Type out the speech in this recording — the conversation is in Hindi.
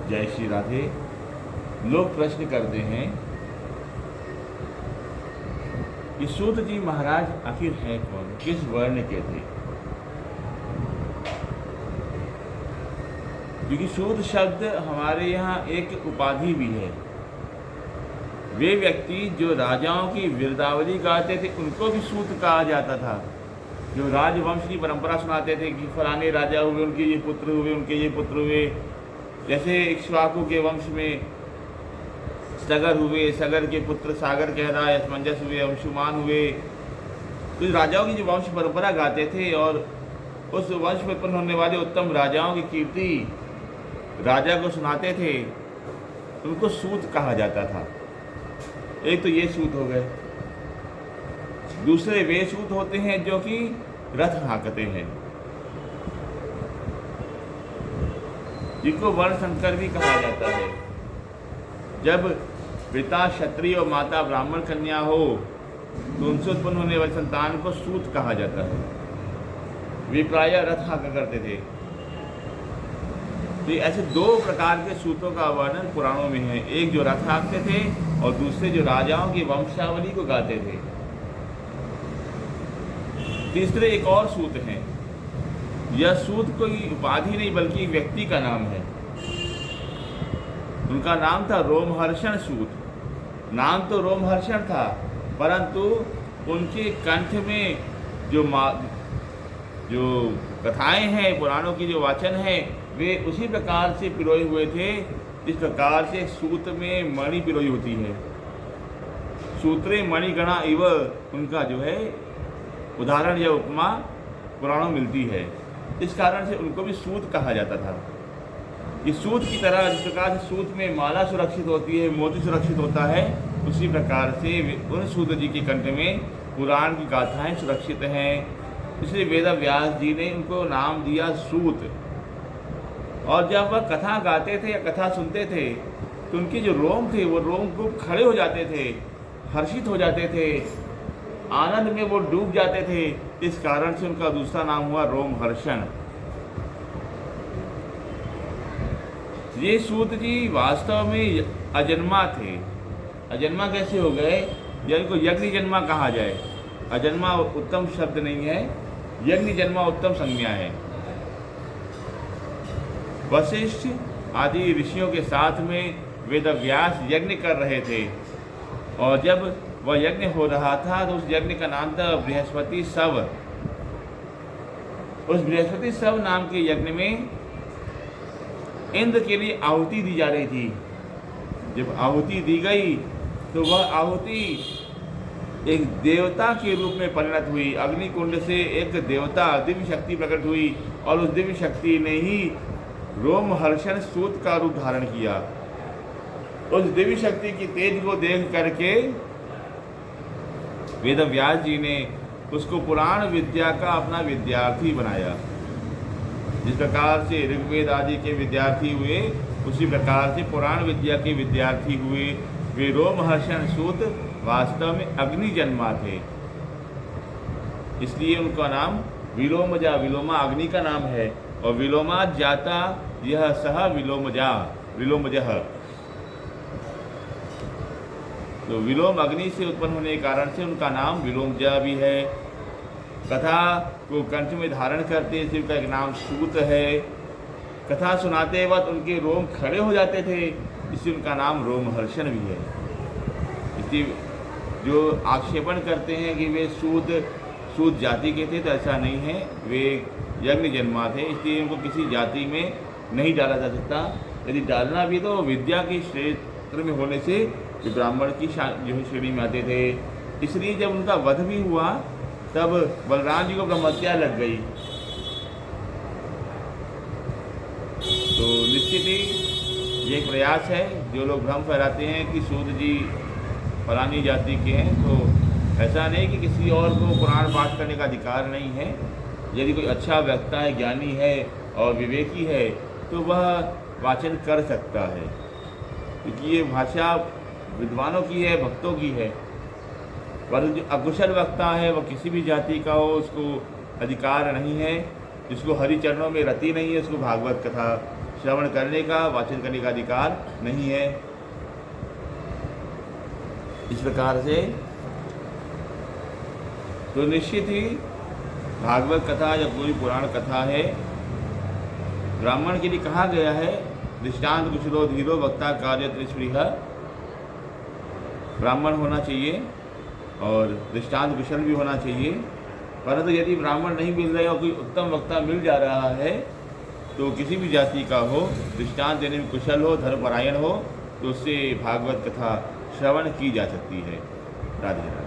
जय श्री राधे। लोग प्रश्न करते हैं कि सूत जी महाराज आखिर हैं कौन, किस वर्ण के थे? क्योंकि सूत शब्द हमारे यहाँ एक उपाधि भी है। वे व्यक्ति जो राजाओं की वीरतावली गाते थे उनको भी सूत कहा जाता था। जो राजवंश की परंपरा सुनाते थे कि फलाने राजा हुए, उनके ये पुत्र हुए, उनके ये पुत्र हुए। जैसे इक्ष्वाकु के वंश में सगर हुए, सगर के पुत्र सागर कहलाए, असमंजस हुए, अंशुमान हुए। तो राजाओं की जो वंश परंपरा गाते थे और उस वंश में उत्पन्न होने वाले उत्तम राजाओं की कीर्ति राजा को सुनाते थे, उनको सूत कहा जाता था। एक तो ये सूत हो गए। दूसरे वे सूत होते हैं जो कि रथ हाँकते हैं, जिनको वर्ण संकर भी कहा जाता है। जब पिता क्षत्रिय और माता ब्राह्मण कन्या हो तो उनसे उत्पन्न होने वाले संतान को सूत कहा जाता है। वे प्रायः रथ हाँका करते थे। तो ऐसे दो प्रकार के सूतों का वर्णन पुराणों में है। एक जो रथ हाँकते थे और दूसरे जो राजाओं की वंशावली को गाते थे। तीसरे एक और सूत हैं। यह सूत कोई उपाधि नहीं बल्कि एक व्यक्ति का नाम है। उनका नाम था रोमहर्षण सूत। नाम तो रोमहर्षण था, परंतु उनके कंठ में जो कथाएं हैं, पुराणों की जो वाचन है, वे उसी प्रकार से पिरोए हुए थे जिस प्रकार से सूत में मणि पिरोई होती है। सूत्रे मणिगणा इव उनका जो है उदाहरण या उपमा पुराणों में मिलती है। इस कारण से उनको भी सूत कहा जाता था। इस सूत की तरह जिस प्रकार से सूत में माला सुरक्षित होती है, मोती सुरक्षित होता है, उसी प्रकार से उन सूत जी के कंठ में पुराण की गाथाएं सुरक्षित हैं। इसलिए वेद व्यास जी ने उनको नाम दिया सूत। और जब वह कथा गाते थे या कथा सुनते थे तो उनके जो रोम थे वो रोम को खड़े हो जाते थे, हर्षित हो जाते थे, आनंद में वो डूब जाते थे। इस कारण से उनका दूसरा नाम हुआ रोमहर्षण। ये सूत जी वास्तव में अजन्मा थे। अजन्मा कैसे हो गए? जिनको यज्ञ जन्मा कहा जाए। अजन्मा उत्तम शब्द नहीं है, यज्ञ जन्मा उत्तम संज्ञा है। वशिष्ठ आदि ऋषियों के साथ में वेद व्यास यज्ञ कर रहे थे और जब वह यज्ञ हो रहा था तो उस यज्ञ का नाम था बृहस्पति शव। उस बृहस्पति शव नाम के यज्ञ में इंद्र के लिए आहुति दी जा रही थी। जब आहुति दी गई तो वह आहुति एक देवता के रूप में परिणत हुई। अग्निकुंड से एक देवता दिव्य शक्ति प्रकट हुई और उस दिव्य शक्ति ने ही रोमहर्षण सूत का रूप धारण किया। उस दिव्य शक्ति की तेज को देख करके वेद व्यास जी ने उसको पुराण विद्या का अपना विद्यार्थी बनाया। जिस प्रकार से ऋग्वेद आदि के विद्यार्थी हुए, उसी प्रकार से पुराण विद्या के विद्यार्थी हुए। वे रोमहर्षण सूत वास्तव में अग्नि जन्मा थे, इसलिए उनका नाम विलोमजा, विलोमा अग्नि का नाम है। और विलोमा जाता यह सह विलोमजा, विलोमजः। तो विलोम अग्नि से उत्पन्न होने के कारण से उनका नाम विलोमजा भी है। कथा को कंठ में धारण करते थे, उनका एक नाम सूत है। कथा सुनाते वक्त उनके रोम खड़े हो जाते थे, इसलिए उनका नाम रोमहर्षण भी है। इसलिए जो आक्षेपण करते हैं कि वे सूत जाति के थे, तो ऐसा नहीं है। वे यज्ञ जन्मा थे, इसलिए उनको किसी जाति में नहीं डाला जा सकता। यदि डालना भी तो विद्या के क्षेत्र में होने से ब्राह्मण की जो है श्रेणी में आते थे। इसलिए जब उनका वध भी हुआ तब बलराम जी को ब्रह्महत्या लग गई। तो निश्चित ही ये एक प्रयास है। जो लोग भ्रम फैलाते हैं कि सूत जी फलानी जाति के हैं, तो ऐसा नहीं कि किसी और को पुराण पाठ करने का अधिकार नहीं है। यदि कोई अच्छा वक्ता है, ज्ञानी है और विवेकी है, तो वह वाचन कर सकता है, क्योंकि ये भाषा विद्वानों की है, भक्तों की है। पर जो अकुशल वक्ता है वह किसी भी जाति का हो, उसको अधिकार नहीं है। जिसको हरि चरणों में रति नहीं है, उसको भागवत कथा श्रवण करने का, वाचन करने का अधिकार नहीं है। इस प्रकार से तो निश्चित ही भागवत कथा या कोई पुराण कथा है, ब्राह्मण के लिए कहा गया है दृष्टांत कुशलो धीरो वक्ता कार्य त्रिस्पृह, ब्राह्मण होना चाहिए और दृष्टांत कुशल भी होना चाहिए। परंतु यदि ब्राह्मण नहीं मिल रहे और कोई उत्तम वक्ता मिल जा रहा है, तो किसी भी जाति का हो, दृष्टांत देने में कुशल हो, धर्मपरायण हो, तो उससे भागवत कथा श्रवण की जा सकती है। राधे राधे।